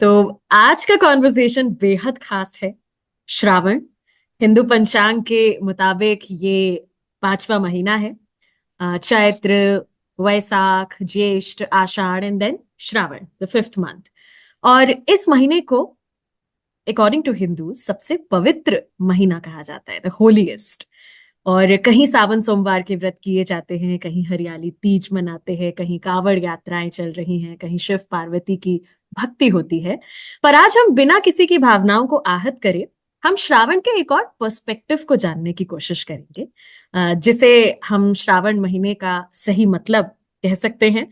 तो आज का कॉन्वर्सेशन बेहद खास है। श्रावण, हिंदू पंचांग के मुताबिक ये 5वां महीना है। Chaitra, Vaisakh, Jyeshtha, Ashadh and then Shravan, the 5th month. और इस महीने को अकॉर्डिंग टू हिंदू सबसे पवित्र महीना कहा जाता है, द होलीएस्ट। और कहीं सावन सोमवार के व्रत किए जाते हैं, कहीं हरियाली तीज मनाते हैं, कहीं कावड़ यात्राएं चल रही हैं, कहीं शिव पार्वती की भक्ति होती है। पर आज हम बिना किसी की भावनाओं को आहत करे, हम श्रावण के एक और पर्सपेक्टिव को जानने की कोशिश करेंगे, जिसे हम श्रावण महीने का सही मतलब कह सकते हैं।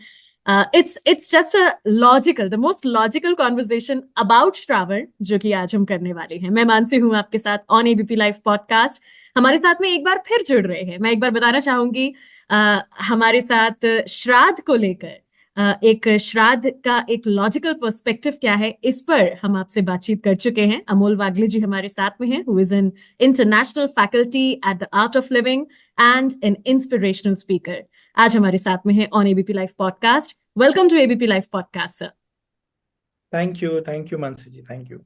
It's just a logical, the most logical conversation about Shravan जो कि आज हम करने वाले हैं। मैं मानसी हूं आपके साथ ऑन एबीपी लाइव पॉडकास्ट। हमारे साथ में एक बार फिर जुड़ रहे हैं। मैं एक बार बताना चाहूंगी, हमारे साथ श्राद्ध को लेकर, एक श्राद्ध का एक लॉजिकल पर्सपेक्टिव क्या है, इस पर हम आपसे बातचीत कर चुके हैं। अमोल वागले जी हमारे साथ में हैं, who is an international faculty at the Art of Living and an inspirational speaker. आज हमारे साथ में है on ABP live podcast. Welcome to ABP live podcast sir. Thank you Mansi ji, thank you.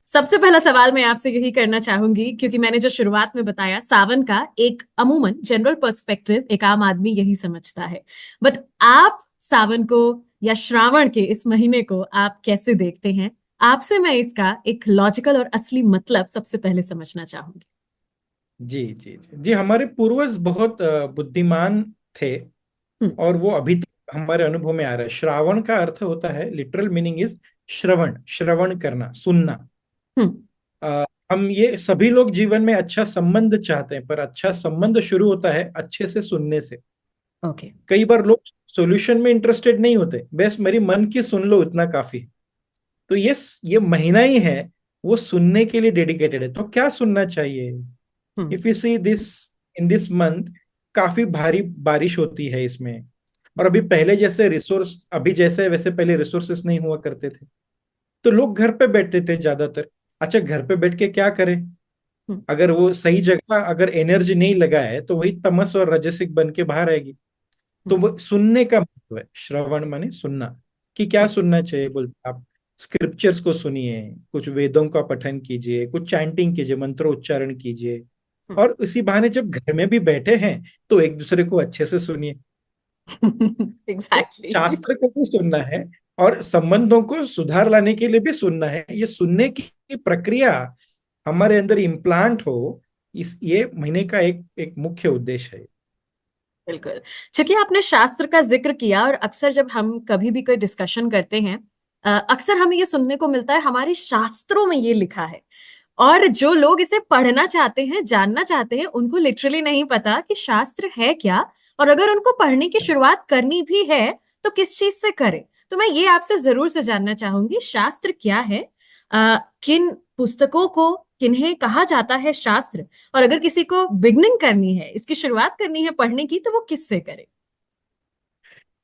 सबसे पहला सवाल मैं आपसे यही करना चाहूंगी, क्योंकि मैंने जो शुरुआत में बताया, सावन का एक अमूमन जनरल पर्सपेक्टिव एक आम आदमी यही समझता है, बट आप सावन को या श्रावण के इस महीने को आप कैसे देखते हैं? आपसे मैं इसका एक लॉजिकल और असली मतलब सबसे पहले समझना चाहूंगी। जी जी जी जी, हमारे पूर्वज बहुत बुद्धिमान थे। हम्म। और वो अभी तक हमारे अनुभव में आ रहा है। श्रावण का अर्थ होता है, लिटरल मीनिंग इज श्रवण, श्रवण करना, सुनना। हम्म। हम ये सभी लोग जीवन में अच्छा संबंध चाहते हैं, पर अच्छा संबंध शुरू होता है अच्छे से सुनने से। ओके। कई बार लोग सॉल्यूशन में इंटरेस्टेड नहीं होते, बस मेरी मन की सुन लो, इतना काफी है। तो ये महीना ही है वो सुनने के लिए डेडिकेटेड है। तो क्या सुनना चाहिए? Hmm. If you see this, in this month काफी भारी बारिश होती है इसमें। और अभी पहले जैसे रिसोर्स, अभी जैसे वैसे पहले रिसोर्सेस नहीं हुआ करते थे, तो लोग घर पे बैठते थे ज्यादातर। अच्छा, घर पे बैठ के क्या करें? हम्म। अगर वो सही जगह अगर एनर्जी नहीं लगाए तो वही तमस और रजसिक बन के बाहर आएगी। तो हम्म। वो सुनने का महत्व है। श्रवण माने सुनना। कि क्या हम्म। सुनना चाहिए बोलते आप? स्क्रिप्चर्स को सुनिए, कुछ वेदों का पठन कीजिए, कुछ चैंटिंग कीजिए, मंत्रोच्चारण कीजिए। हम्म। और इसी बहाने जब घर में भी बैठे हैं तो एक दूसरे को अच्छे से सुनिए। तो एग्जैक्टली। शास्त्र को भी सुनना है और संबंधों को सुधार लाने के लिए भी सुनना है। ये सुनने की प्रक्रिया हमारे अंदर इम्प्लांट हो, इस ये महीने का एक एक मुख्य उद्देश्य है। बिल्कुल। चूंकि आपने शास्त्र का जिक्र किया, और अक्सर जब हम कभी भी कोई डिस्कशन करते हैं, अक्सर हमें ये सुनने को मिलता है हमारे शास्त्रों में ये लिखा है। और जो लोग इसे पढ़ना चाहते हैं, जानना चाहते हैं, उनको लिटरली नहीं पता कि शास्त्र है क्या। और अगर उनको पढ़ने की शुरुआत करनी भी है तो किस चीज से करें। तो मैं ये आपसे जरूर से जानना चाहूंगी, शास्त्र क्या है? किन पुस्तकों को, किन्हें कहा जाता है शास्त्र? और अगर किसी को बिगनिंग करनी है, इसकी शुरुआत करनी है पढ़ने की, तो वो किससे करे?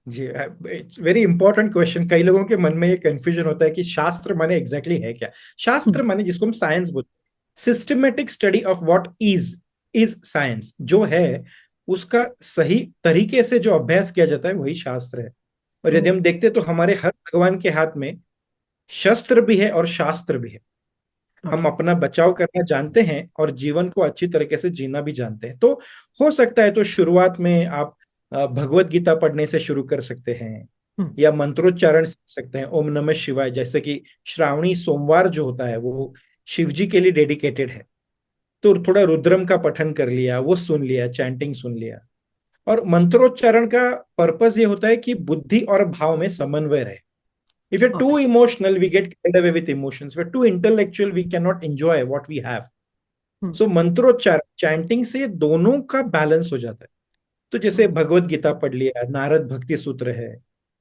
जी, इट्स वेरी इंपॉर्टेंट क्वेश्चन। कई लोगों के मन में ये कंफ्यूजन होता है कि शास्त्र माने एग्जैक्टली है क्या। शास्त्र हम्म। माने, जिसको हम साइंस बोलते हैं, systematic study of what is science जो है, उसका सही तरीके से जो अभ्यास किया जाता है वही शास्त्र है। और यदि ओ। हम देखते हैं तो हमारे हर भगवान के हाथ में शस्त्र भी है और शास्त्र भी है। हम ओके। अपना बचाव करना जानते हैं और जीवन को अच्छी तरीके से जीना भी जानते हैं। तो हो सकता है तो शुरुआत में आप भगवत गीता पढ़ने से शुरू कर सकते हैं, हम्म। या मंत्रोच्चारण सीख सकते हैं, ओम नमः शिवाय। जैसे कि श्रावणी सोमवार जो होता है वो शिव जी के लिए डेडिकेटेड है। तो थोड़ा रुद्रम का पठन कर लिया, वो सुन लिया, चैंटिंग सुन लिया। और मंत्रोच्चारण का पर्पस ये होता है कि बुद्धि और भाव में समन्वय रहे। If you're too okay. emotional, we get carried away with emotions. If we're too intellectual, we cannot enjoy what we have. Hmm. So मंत्रोच्चार, चैंटिंग से दोनों का बैलेंस हो जाता है। तो जैसे हम्म। भगवत गीता पढ़ लिया, नारद भक्ति सूत्र है,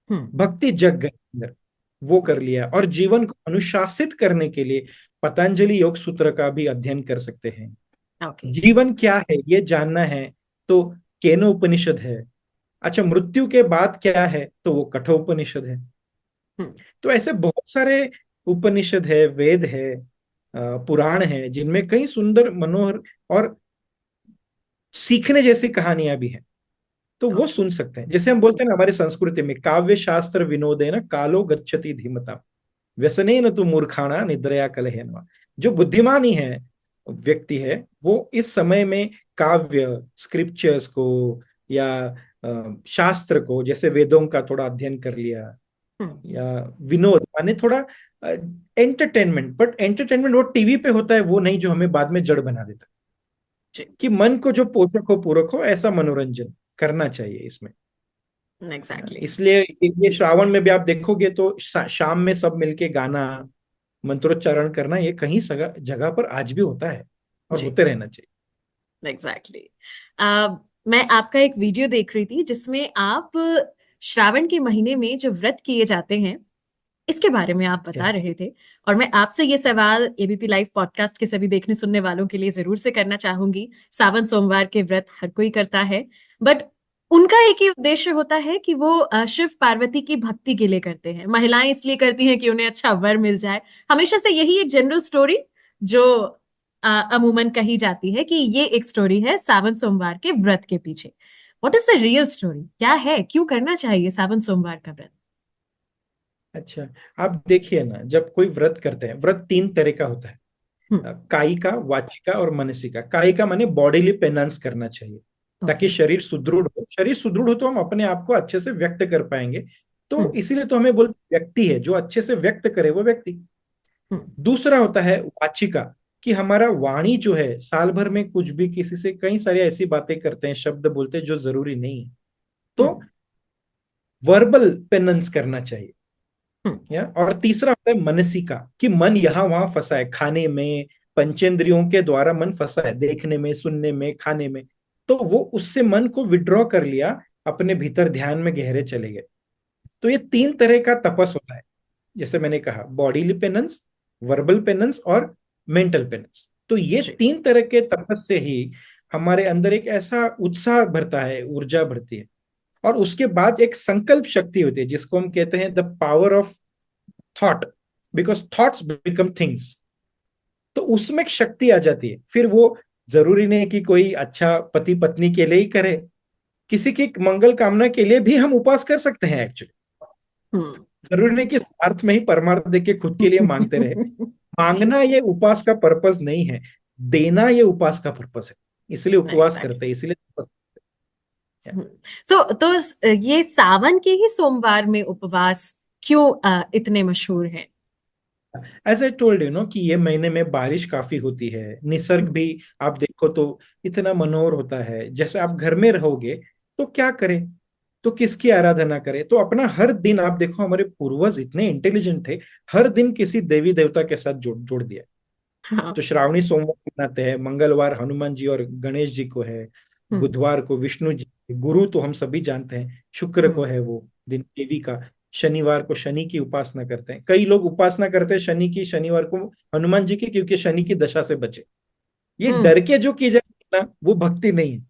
हम्म। भक्ति जग गए अंदर, वो कर लिया। और जीवन को अनुशासित करने के लिए पतंजलि योग सूत्र का भी अध्ययन कर सकते हैं। ओके। जीवन क्या है ये जानना है तो केनो उपनिषद है। अच्छा, मृत्यु के बाद क्या है तो वो कठोपनिषद है। हम्म। तो ऐसे बहुत सारे उपनिषद है, वेद है, पुराण है, जिनमें कई सुंदर मनोहर और सीखने जैसी कहानियां भी हैं। तो वो ओके। सुन सकते हैं। जैसे हम बोलते हैं ना, हमारी संस्कृति में काव्य शास्त्र विनोदेन कालो गच्छति धीमता। व्यसनेन तु मूर्खाणा निद्रया कलहेनवा। जो बुद्धिमान ही है व्यक्ति है, वो इस समय में काव्य, स्क्रिप्चर्स को या शास्त्र को, जैसे वेदों का थोड़ा अध्ययन कर लिया, हम्म। या विनोद माने थोड़ा एंटरटेनमेंट, बट एंटरटेनमेंट वो टीवी पे होता है, वो नहीं जो हमें बाद में जड़ बना देता। जी। कि मन को जो पोषक हो पूरक हो, ऐसा मनोरंजन करना चाहिए इसमें। एग्जैक्टली। इसलिए ये श्रावण में भी आप देखोगे तो शाम में सब मिलके गाना, मंत्रोच्चारण करना, ये कहीं जगह पर आज भी होता है और जी। होते रहना चाहिए। एग्जैक्टली। मैं आपका एक वीडियो देख रही थी जिसमें आप श्रावण के महीने में जो व्रत किए जाते हैं इसके बारे में आप क्या? बता रहे थे। और मैं आपसे ये सवाल एबीपी लाइव पॉडकास्ट के सभी देखने सुनने वालों के लिए जरूर से करना चाहूंगी। सावन सोमवार के व्रत हर कोई करता है, बट उनका एक ही उद्देश्य होता है कि वो शिव पार्वती की भक्ति के लिए करते हैं। महिलाएं इसलिए करती हैं कि उन्हें अच्छा वर मिल जाए। हमेशा से यही एक जनरल स्टोरी जो अमूमन कही जाती है कि ये एक स्टोरी है सावन सोमवार के व्रत के पीछे। What is the real story? क्या है, क्यों करना चाहिए सावन सोमवार का व्रत? अच्छा, आप देखिए ना, जब कोई व्रत करते हैं, व्रत तीन तरह का होता है। हम्म। कायिका, वाचिका और मानसिका। कायिका माने बॉडीली पेनांस करना चाहिए, ओके। ताकि शरीर सुदृढ़ हो। शरीर सुदृढ़ हो तो हम अपने आप को अच्छे से व्यक्त कर पाएंगे। तो हम्म। इसीलिए तो हमें बोलते व्यक्ति है, जो अच्छे से व्यक्त करे वो व्यक्ति। हम्म। दूसरा होता है वाचिका, कि हमारा वाणी जो है, साल भर में कुछ भी किसी से कई सारी ऐसी बातें करते हैं, शब्द बोलते हैं जो जरूरी नहीं है, तो हम्म। वर्बल पेनेंस करना चाहिए। हम्म। या और तीसरा होता है मनसिका, कि मन यहाँ वहां फंसा है, खाने में, पंचेंद्रियों के द्वारा मन फंसा है, देखने में, सुनने में, खाने में, तो वो उससे मन को विड्रॉ कर लिया, अपने भीतर ध्यान में गहरे चले गए। तो ये तीन तरह का तपस होता है, जैसे मैंने कहा, बॉडीली पेनेंस, वर्बल पेनेंस और मेंटल पेनेंस। तो ये जी। तीन तरह के तपस से ही हमारे अंदर एक ऐसा उत्साह भरता है, ऊर्जा भरती है। और उसके बाद एक संकल्प शक्ति होती है, जिसको हम कहते हैं the power of thought, because thoughts become things. तो उसमें एक शक्ति आ जाती है। फिर वो जरूरी नहीं कि कोई अच्छा पति पत्नी के लिए ही करे, किसी की मंगल कामना के लिए भी हम उपवास कर सकते हैं एक्चुअली। हम्म। जरूरी नहीं कि स्वार्थ में ही परमार्थ देख के खुद के लिए मांगते रहे। मांगना ये उपवास का पर्पस नहीं है, देना ये उपवास का पर्पस है। इसलिए उपवास एग्जैक्टली। करते हैं, इसलिए तपस्या करते हैं। सो तो ये सावन के ही सोमवार में उपवास क्यों इतने मशहूर हैं? As I told you know, कि ये महीने में बारिश काफी होती है, निसर्ग हम्म। भी आप देखो तो इतना मनोहर होता है। जैसे आप घर में रहोगे तो क्या करें, तो किसकी आराधना करें? तो अपना हर दिन आप देखो, हमारे पूर्वज इतने इंटेलिजेंट थे, हर दिन किसी देवी देवता के साथ जोड़ जोड़ दिया। हाँ। तो श्रावणी सोमवार मनाते हैं, मंगलवार हनुमान जी और गणेश जी को है, हम्म। बुधवार को विष्णु जी, गुरु तो हम सभी जानते हैं, शुक्र को हम्म। है वो दिन देवी का, शनिवार को शनि की उपासना करते हैं। कई लोग उपासना करते हैं शनि की, शनिवार को हनुमान जी की, क्योंकि शनि की दशा से बचे। ये हम्म। डर के जो की जाए ना, वो भक्ति नहीं है।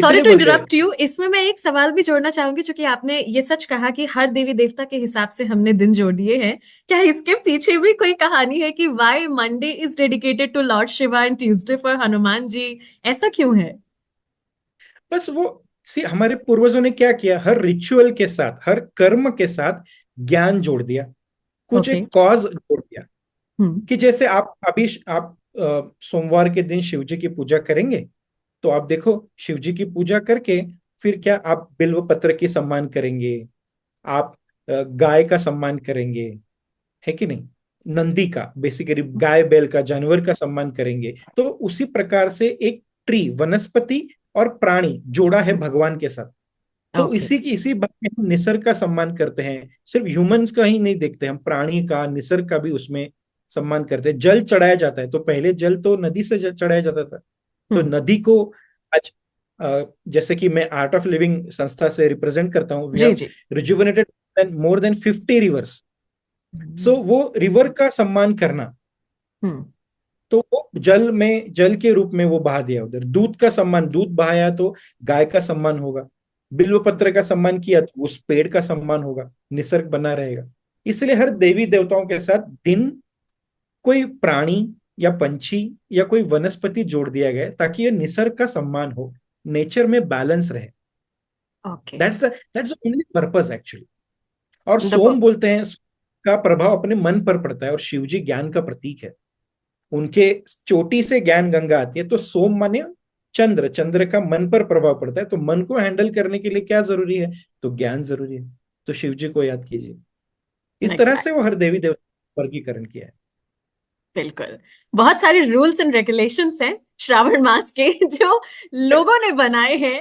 सॉरी इसलिए टू बोलते हैं। इंटरप्ट यू, इसमें मैं एक सवाल भी जोड़ना चाहूंगी, क्योंकि आपने ये सच कहा कि हर देवी देवता के हिसाब से हमने दिन जोड़ दिए हैं। क्या इसके पीछे भी कोई कहानी है कि why Monday is dedicated to lord Shiva and Tuesday for Hanuman ji? ऐसा क्यों है? बस वो हमारे पूर्वजों ने क्या किया, हर रिचुअल के साथ, हर कर्म के साथ ज्ञान जोड़ दिया, कुछ ओके। एक कॉज जोड़ दिया। हम्म। कि जैसे आप अभी आप सोमवार के दिन शिव जी की पूजा करेंगे, तो आप देखो, शिव जी की पूजा करके फिर क्या आप बिल्व पत्र की सम्मान करेंगे, आप गाय का सम्मान करेंगे, है कि नहीं? नंदी का, बेसिकली गाय बैल का, जानवर का सम्मान करेंगे। तो उसी प्रकार से एक ट्री, वनस्पति और प्राणी जोड़ा है भगवान के साथ। तो ओके। इसी बात में हम निसर्ग का सम्मान करते हैं। सिर्फ ह्यूमंस का ही नहीं देखते हम, प्राणी का, निसर्ग का भी उसमें सम्मान करते हैं। जल चढ़ाया जाता है, तो पहले जल तो नदी से चढ़ाया जाता था। तो हम्म। नदी को आज जैसे कि मैं आर्ट ऑफ लिविंग संस्था से रिप्रेजेंट करता हूँ, वी जी हैव जी। Rejuvenated more than 50 rivers. So hmm. वो रिवर का सम्मान करना, हम्म। तो वो जल में, जल के रूप में वो बहा दिया उधर। दूध का सम्मान, दूध बहाया तो गाय का सम्मान होगा। बिल्व पत्र का सम्मान किया तो उस पेड़ का सम्मान होगा, निसर्ग बना रहेगा। इसलिए हर देवी देवताओं के साथ दिन कोई प्राणी या पंछी या कोई वनस्पति जोड़ दिया गया, ताकि ये निसर्ग का सम्मान हो, नेचर में बैलेंस रहे। Okay. That's that's only purpose actually. और द सोम बोलते हैं, का प्रभाव अपने मन पर पड़ता है, और शिव जी ज्ञान का प्रतीक है। उनके चोटी से ज्ञान गंगा आती है। तो सोम माने चंद्र, चंद्र का मन पर प्रभाव पड़ता है। तो मन को हैंडल करने के लिए क्या जरूरी है? तो ज्ञान जरूरी है। तो शिव जी को याद कीजिए। इस तरह से वो एग्जैक्टली। हर देवी देवता का वर्गीकरण किया है। बिल्कुल। बहुत सारे रूल्स एंड रेगुलेशंस हैं श्रावण मास के जो लोगों ने बनाए हैं।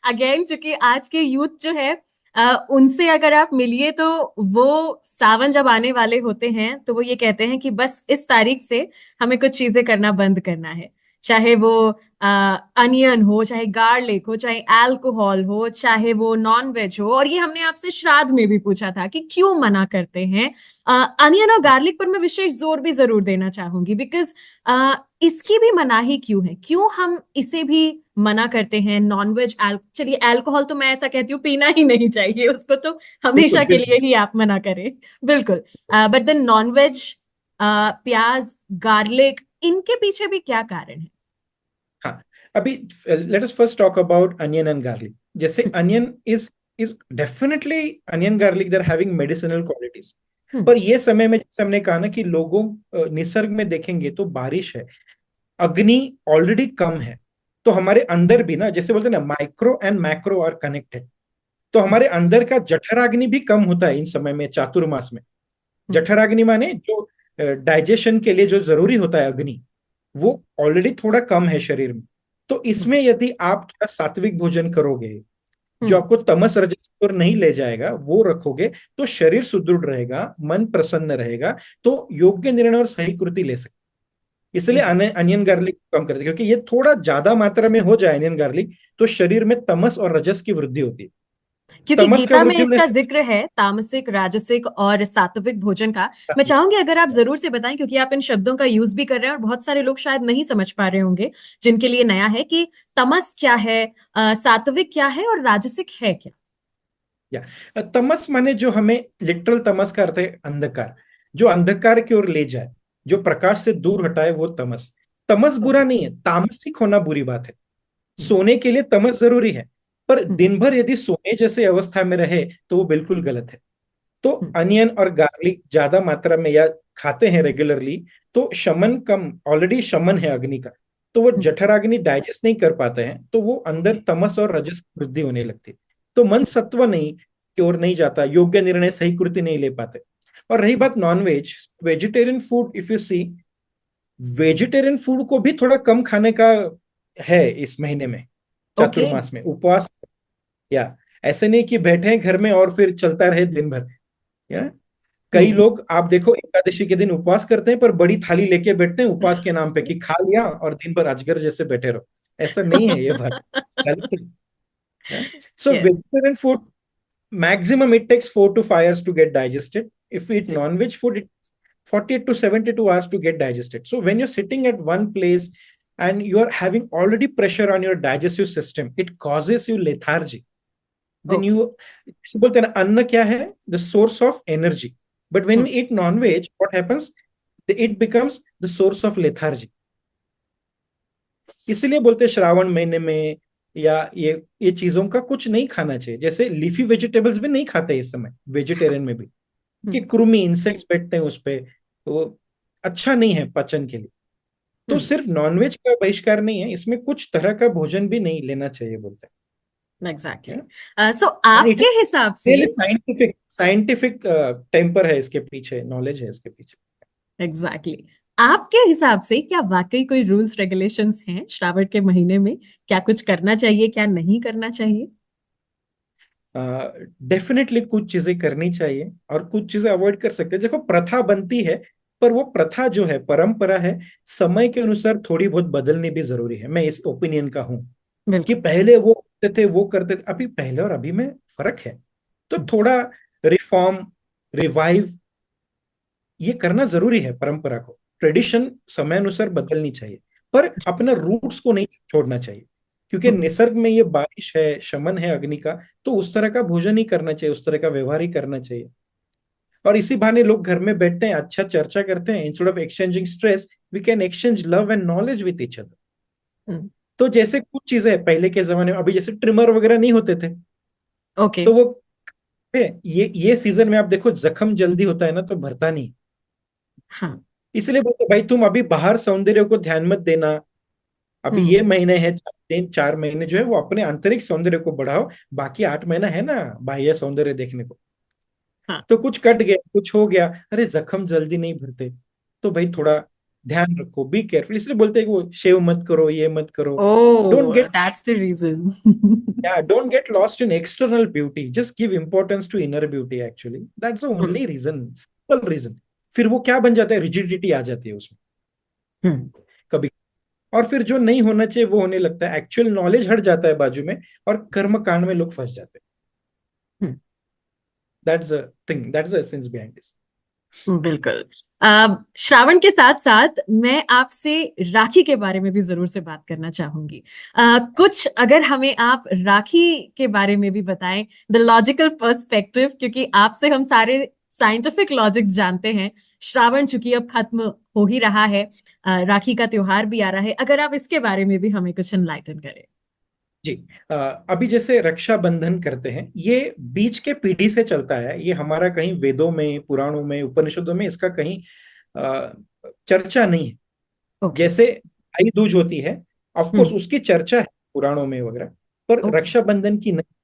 अगेन, चूंकि आज के यूथ जो है उनसे अगर आप मिलिए तो वो सावन जब आने वाले होते हैं तो वो ये कहते हैं कि बस इस तारीख से हमें कुछ चीजें करना बंद करना है। चाहे वो अनियन हो, चाहे गार्लिक हो, चाहे अल्कोहल हो, चाहे वो नॉन वेज हो। और ये हमने आपसे श्राद्ध में भी पूछा था कि क्यों मना करते हैं। अनियन और गार्लिक पर मैं विशेष जोर भी जरूर देना चाहूंगी, बिकॉज इसकी भी मनाही क्यों है, क्यों हम इसे भी मना करते हैं। नॉनवेज चलिए, अल्कोहल तो मैं ऐसा कहती हूँ पीना ही नहीं चाहिए, उसको तो बिल्कुल हमेशा के लिए बिल्कुल। ही आप मना करें। बिल्कुल। बट देन नॉनवेज, प्याज, गार्लिक, इनके पीछे भी क्या कारण है? हाँ, अभी let us first talk about onion and garlic. जैसे onion is definitely, onion garlic they are having medicinal qualities. Hmm. पर ये समय में जैसे हमने कहा ना कि लोगों निसर्ग में देखेंगे तो बारिश है, अग्नि ऑलरेडी कम है। तो हमारे अंदर भी ना, जैसे बोलते हैं ना, micro and macro are connected. तो हमारे अंदर का जठराग्नि भी कम होता है इन समय में, चातुर्मास में। हम्म। जठराग्नि माने जो डाइजेशन के लिए जो जरूरी होता है अग्नि, वो ऑलरेडी थोड़ा कम है शरीर में। तो हम्म। इसमें यदि आप थोड़ा सात्विक भोजन करोगे, जो हम्म। आपको तमस रजस की ओर नहीं ले जाएगा, वो रखोगे, तो शरीर सुदृढ़ रहेगा, मन प्रसन्न रहेगा। तो योग्य निर्णय और सही कृति ले सकते। इसलिए अनियन गार्लिक कम करते हैं, क्योंकि ये थोड़ा ज्यादा मात्रा में हो जाए अनियन गार्लिक, तो शरीर में तमस और रजस की वृद्धि होती है। क्योंकि तमस का गीता में वृद्धि होने इसका से जिक्र है तामसिक, राजसिक और सात्विक भोजन का। मैं चाहूंगी अगर आप जरूर से बताएं, क्योंकि आप इन शब्दों का यूज भी कर रहे हैं और बहुत सारे लोग शायद नहीं समझ पा रहे होंगे, जिनके लिए नया है, कि तमस क्या है, सात्विक क्या है और राजसिक है क्या? या तमस माने, जो हमें लिटरल तमस का अर्थ है अंधकार, जो अंधकार की ओर ले जाए, जो प्रकाश से दूर हटाए, वो तमस। तमस बुरा ओके। नहीं है, तामसिक होना बुरी बात है। हम्म। सोने के लिए तमस जरूरी है, पर हम्म। दिन भर यदि सोने जैसे अवस्था में रहे तो वो बिल्कुल गलत है। तो हम्म। अनियन और गार्लिक ज्यादा मात्रा में या खाते हैं रेगुलरली, तो शमन कम, ऑलरेडी शमन है अग्नि का, तो वो हम्म। जठराग्नि डाइजेस्ट नहीं कर पाते हैं, तो वो अंदर ओके। तमस और रजस की वृद्धि होने लगती है। तो मन सत्व नहीं की ओर नहीं जाता, योग्य निर्णय सही कृति नहीं ले पाते। और रही बात nonveg, vegetarian food, if you see, vegetarian food को भी थोड़ा कम खाने का है इस महीने में, ओके। चातुर्मास में उपवास। या ऐसे नहीं कि बैठे हैं घर में और फिर चलता रहे दिन भर। या कई हम्म। लोग आप देखो एकादशी के दिन उपवास करते हैं, पर बड़ी थाली लेके बैठते हैं उपवास के नाम पे, कि खा लिया और दिन भर अजगर जैसे बैठे रहो। ऐसा नहीं है ये बात, गलत है। So yes. Vegetarian food maximum it takes 4 to 5 hours to get digested. If we eat जी। non-veg food, it 48 to 72 hours to get digested. So when you're sitting at one place and you are having already pressure on your digestive system, it causes you lethargy. Then okay. you, जैसे बोलते हैं ना, अन्न क्या है? The source of energy. But when hmm. we eat non-veg, what happens? It becomes the source of lethargy. इसलिए बोलते हैं श्रावण महीने में, या ये चीजों का कुछ नहीं खाना चाहिए। जैसे लीफी वेजिटेबल्स भी नहीं खाते इस समय वेजिटेरियन में भी, कि हम्म। कृमि इंसेक्ट्स बैठते हैं उस पे, तो वो अच्छा नहीं है पचन के लिए। तो हम्म। सिर्फ नॉनवेज का बहिष्कार नहीं है, इसमें कुछ तरह का भोजन भी नहीं लेना चाहिए बोलते एग्जैक्टली। हैं। सो एंड इट आपके हिसाब से, रियली साइंटिफिक, साइंटिफिक टेम्पर है इसके पीछे, नॉलेज है इसके पीछे। Exactly exactly. आपके हिसाब से क्या वाकई कोई रूल्स रेगुलेशंस हैं श्रावण के महीने में? क्या कुछ करना चाहिए, क्या नहीं करना चाहिए? डेफिनेटली कुछ चीजें करनी चाहिए और कुछ चीजें अवॉइड कर सकते हैं। देखो, प्रथा बनती है, पर वो प्रथा जो है, परंपरा है, समय के अनुसार थोड़ी बहुत बदलनी भी जरूरी है। मैं इस ओपिनियन का हूं कि बिल्कुल। पहले वो करते थे, वो करते थे, अभी पहले और अभी में फर्क है। तो हम्म। थोड़ा रिफॉर्म, रिवाइव, ये करना जरूरी है। परंपरा को, ट्रेडिशन समय अनुसार बदलनी चाहिए, पर अपना रूट्स को नहीं छोड़ना चाहिए। क्योंकि हम्म। निसर्ग में ये बारिश है, शमन है अग्नि का, तो उस तरह का भोजन ही करना चाहिए, उस तरह का व्यवहार ही करना चाहिए। और इसी बहाने लोग घर में बैठते हैं, अच्छा चर्चा करते हैं। Instead of exchanging stress, we can exchange love and knowledge with each other. Hmm. तो जैसे कुछ चीजें पहले के जमाने में, अभी जैसे ट्रिमर वगैरह नहीं होते थे, ओके। तो वो ये सीजन में आप देखो, जख्म जल्दी होता है ना तो भरता नहीं। हाँ। इसलिए बोलते भाई तुम अभी बाहर सौंदर्य को ध्यान मत देना, अभी ये हम्म। महीने है, 3 4 महीने जो है वो अपने आंतरिक सौंदर्य को बढ़ाओ, बाकी 8 महीना है ना बाह्य सौंदर्य देखने को। हाँ। तो कुछ कट गया, कुछ हो गया, अरे जख्म जल्दी नहीं भरते, तो भाई थोड़ा ध्यान रखो, बी केयरफुल। इसलिए बोलते हैं कि वो शेव मत करो, ये मत करो। Don't Oh, get that's the reason. Don't get lost in external beauty, just give importance to inner beauty, actually that's the hmm. Only reason, simple reason. फिर वो क्या बन जाता है, रिजिडिटी आ जाती है उसमें हम्म। कभी। और फिर जो नहीं होना चाहिए वो होने लगता है, एक्चुअल नॉलेज हट जाता है बाजू में, और कर्म कांड में लोग फंस जाते हैं। Hmm. That's a thing, that's the essence behind this. बिल्कुल। श्रावण के साथ साथ मैं आपसे राखी के बारे में भी जरूर से बात करना चाहूंगी। कुछ अगर हमें आप राखी के बारे में भी बताएं, द लॉजिकल पर्सपेक्टिव, क्योंकि आपसे हम सारे साइंटिफिक लॉजिक्स जानते हैं। श्रावण चूंकि अब खत्म हो ही रहा है, राखी का त्योहार भी आ रहा है, अगर आप इसके बारे में भी हमें कुछ एनलाइटन करें। जी। अभी जैसे रक्षाबंधन करते हैं, ये बीच के पीढ़ी से चलता है, ये हमारा कहीं वेदों में, पुराणों में, उपनिषदों में इसका कहीं अ, चर्चा नहीं है। ओके। जैसे भाई दूज होती है, ऑफ कोर्स हम्म। उसकी चर्चा है पुराणों में वगैरह, पर ओके। रक्षाबंधन की नहीं।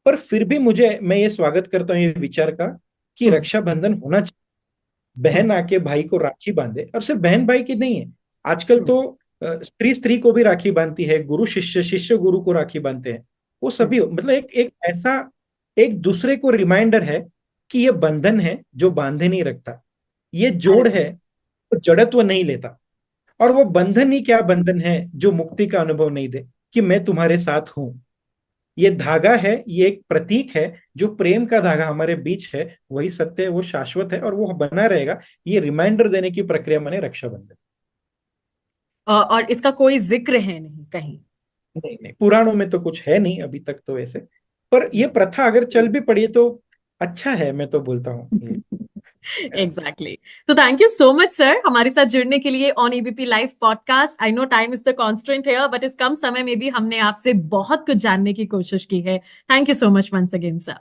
पर फिर भी मैं ये स्वागत करता हूँ ये विचार का कि हम्म। रक्षाबंधन होना चाहिए। हम्म। बहन आके भाई को राखी बांधे, और सिर्फ बहन भाई की नहीं है, आजकल हम्म। तो स्त्री स्त्री को भी राखी बांधती है, गुरु शिष्य, शिष्य गुरु को राखी बांधते हैं। वो सभी हम्म। मतलब एक एक ऐसा एक दूसरे को रिमाइंडर है कि ये बंधन है जो बांधे नहीं रखता, ये अरे जोड़ है तो जड़त्व नहीं लेता। और वो बंधन ही क्या बंधन है जो मुक्ति का अनुभव नहीं दे, कि मैं तुम्हारे साथ हूं। ये धागा है, ये एक प्रतीक है, जो प्रेम का धागा हमारे बीच है, वही सत्य है, वो शाश्वत है और वो बना रहेगा। ये रिमाइंडर देने की प्रक्रिया माने रक्षाबंधन। और इसका कोई जिक्र है नहीं कहीं। नहीं नहीं, पुराणों में तो कुछ है नहीं अभी तक तो ऐसे, पर ये प्रथा अगर चल भी पड़ी है तो अच्छा है, मैं तो बोलता हूँ ये। एग्जैक्टली। तो thank you so much sir हमारे साथ जुड़ने के लिए on ABP live podcast. I know time is the constant है, बट इस कम समय में भी हमने आपसे बहुत कुछ जानने की कोशिश की है। Thank you so much once again sir.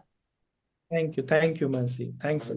Thank you Mansi, thanks.